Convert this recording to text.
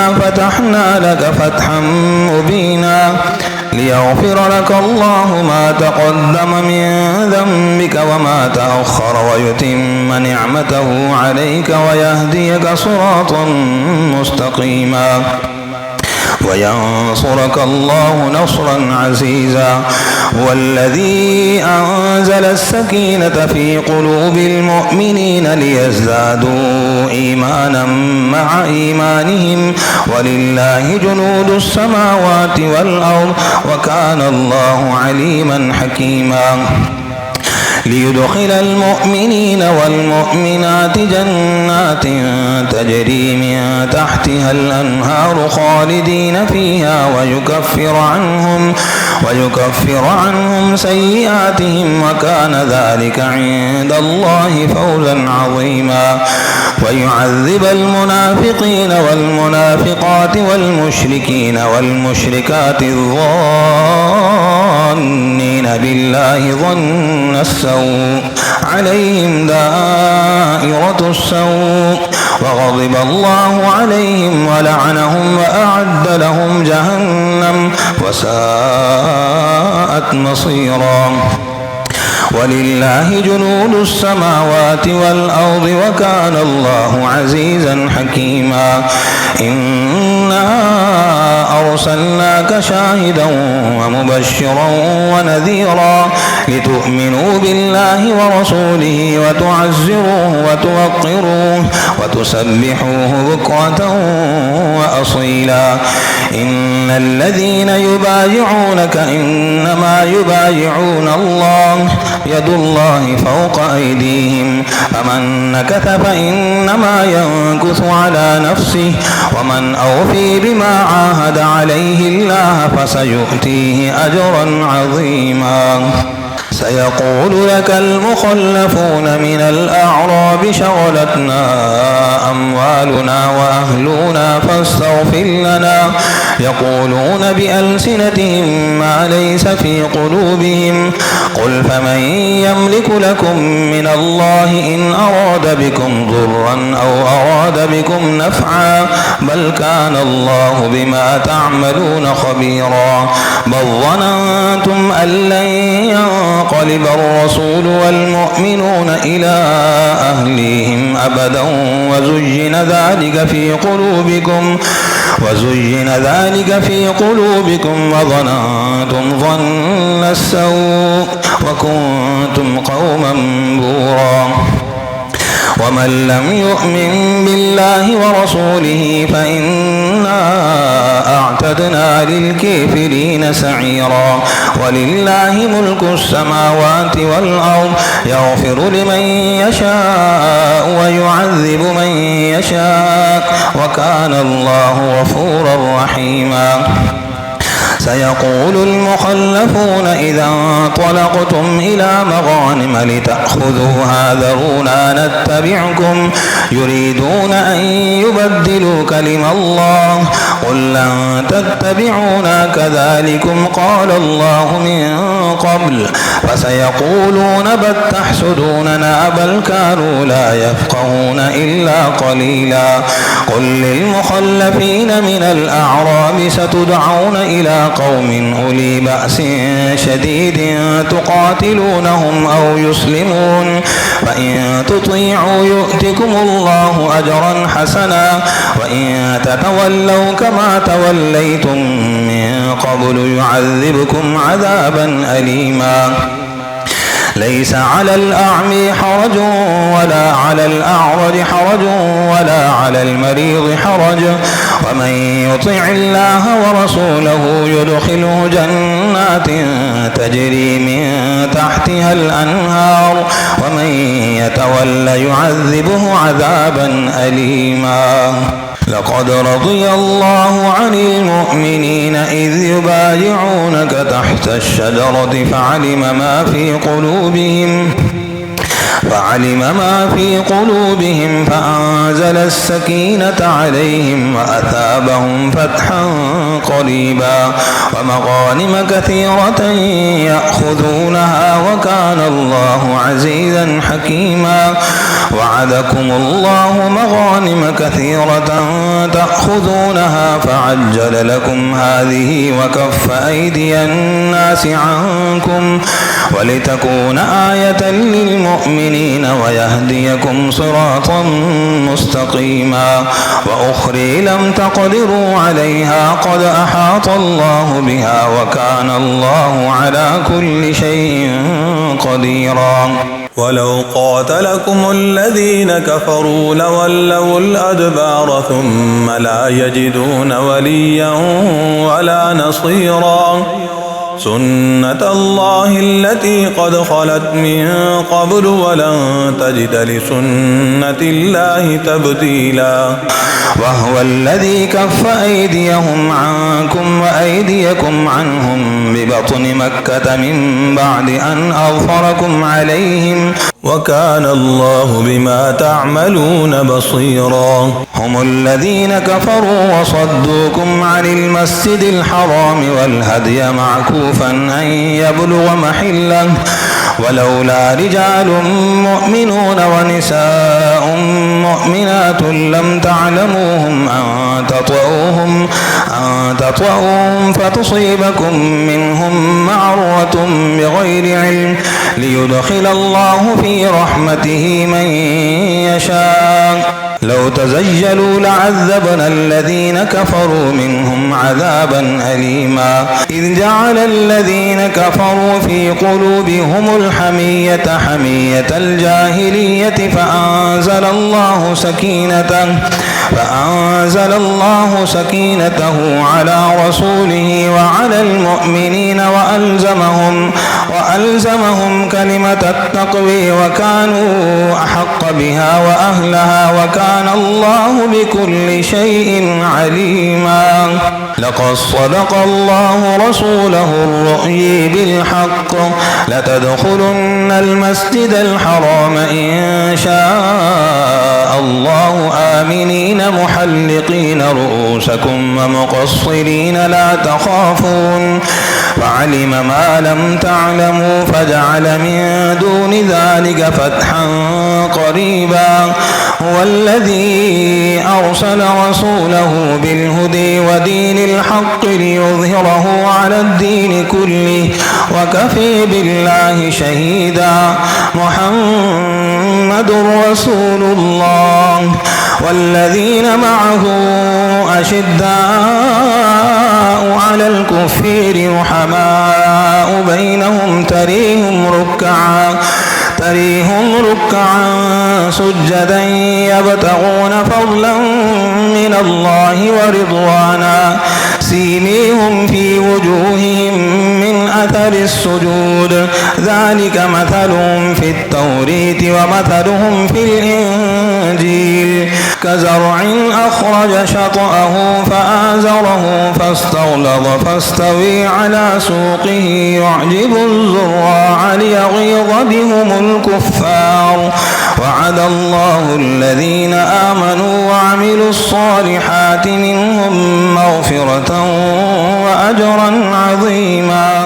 إنا فتحنا لك فتحا مبينا ليغفر لك الله ما تقدم من ذنبك وما تأخر ويتم نعمته عليك ويهديك صراطا مستقيما وينصرك الله نصرا عزيزا. والذي أنزل السكينة في قلوب المؤمنين ليزدادوا إيمانا مع إيمانهم ولله جنود السماوات والأرض وكان الله عليما حكيما. ليدخل المؤمنين والمؤمنات جنات تجري من تحتها الأنهار خالدين فيها ويكفر عنهم سيئاتهم وكان ذلك عند الله فوزا عظيما. ويعذب المنافقين والمنافقات والمشركين والمشركات الظانين بالله ظن السوء عليهم دائرة السوء وغضب الله عليهم ولعنهم وأعد لهم جهنم وساءت مصيرا. ولله جنود السماوات والأرض وكان الله عزيزا حكيما. إنا أرسلناك شاهدا ومبشرا ونذيرا لتؤمنوا بالله ورسوله وتعزروه وتوقروه وتسبحوه بكرة وأصيلا. إن الذين يبايعونك إنما يبايعون الله يد الله فوق أيديهم فمن نكث فإنما ينكث على نفسه ومن أوفي بما عاهد عليه الله فسيؤتيه أجرا عظيما. سيقول لك المخلفون من الأعراب شغلتنا أموالنا وأهلنا فاستغفر لنا يقولون بألسنتهم ما ليس في قلوبهم قل فمن يملك لكم من الله إن أراد بكم ضرا أو أراد بكم نفعا بل كان الله بما تعملون خبيرا. بل ظننتم أن لن ينقلب الرسول والمؤمنون إلى أهليهم أبدا وزين ذلك في قلوبكم وظننتم ظن السوء وكنتم قوما بورا. ومن لم يؤمن بالله ورسوله فإنا أعتدنا للكافرين سعيرا. ولله ملك السماوات والأرض يغفر لمن يشاء ويعذب من يشاء وكان الله غفورا رحيما. سيقول المخلفون إذا انطلقتم إلى مغانم لتأخذوها ذرونا نتبعكم يريدون أن يبدلوا كلم الله قل لن تتبعونا كذلكم قال الله من قبل فسيقولون بل تحسدوننا بل كانوا لا يفقهون إلا قليلا. قل للمخلفين من الأعراب ستدعون إلى قوم أولي بأس شديد تقاتلونهم أو يسلمون فإن تطيعوا يؤتكم الله أجرا حسنا وإن تتولوا كما توليتم من قبل يعذبكم عذابا أليما. ليس على الأعمي حرج ولا على الأعرج حرج ولا على المريض حرج ومن يطع الله ورسوله يدخله جنات تجري من تحتها الأنهار ومن يتول يعذبه عذابا أليما. لقد رضي الله عن المؤمنين إذ يبايعونك تحت الشجرة فعلم ما في قلوبهم فأنزل السكينة عليهم وأثابهم فتحا قريبا ومغانم كثيرة يأخذونها وكان الله عزيزا حكيما. وعدكم الله مغانم كثيرة تأخذونها فعجل لكم هذه وكف أيدي الناس عنكم ولتكون آية للمؤمنين ويهديكم صراطا مستقيما. وأخرى لم تقدروا عليها قد أحاط الله بها وكان الله على كل شيء قديرا. ولو قاتلكم الذين كفروا لولوا الأدبار ثم لا يجدون وليا ولا نصيرا. سنة الله التي قد خلت من قبل ولن تجد لسنة الله تبديلا. وهو الذي كف أيديهم عنكم وأيديكم عنهم ببطن مكة من بعد أن أظفركم عليهم وكان الله بما تعملون بصيرا. هم الذين كفروا وصدوكم عن المسجد الحرام والهدي معكوفا أن يبلغ محله ولولا رجال مؤمنون ونساء مؤمنات لم تعلموهم أن تطؤوهم فتصيبكم منهم معرة بغير علم ليدخل الله في رحمته من يشاء. لو تزيلوا لعذبنا الذين كفروا منهم عذابا أليما. إذ جعل الذين كفروا في قلوبهم الحمية حمية الجاهلية فأنزل الله سكينته على رسوله وعلى المؤمنين وألزمهم كلمة التقوى وكانوا أحق بها وأهلها وكان الله بكل شيء عليما. لقد صدق الله رسوله الرؤيا بالحق لتدخلن المسجد الحرام إن شاء الله آمنين محلقين رؤوسكم ومقصرين لا تخافون فعلم ما لم تعلموا فجعل من دون ذلك فتحا قريبا. هو الذي أرسل رسوله بالهدى ودين الحق ليظهره على الدين كله وكفى بالله شهيدا. محمد رسول الله والذين معه أشداء على الكفار رحماء بينهم تريهم ركعا سجدا يبتغون فضلا من الله ورضوانا سيميهم في وجوههم من أثر السجود ذلك مثلهم في التوريت ومثلهم في الإنجيل كزرع أخرج شطأه فآزره فاستغلظ فاستوي على سوقه يعجب الزراع ليغيظ بهم الكفار. وعد الله الذين آمنوا وعملوا الصالحات منهم مغفرة وأجرا عظيما.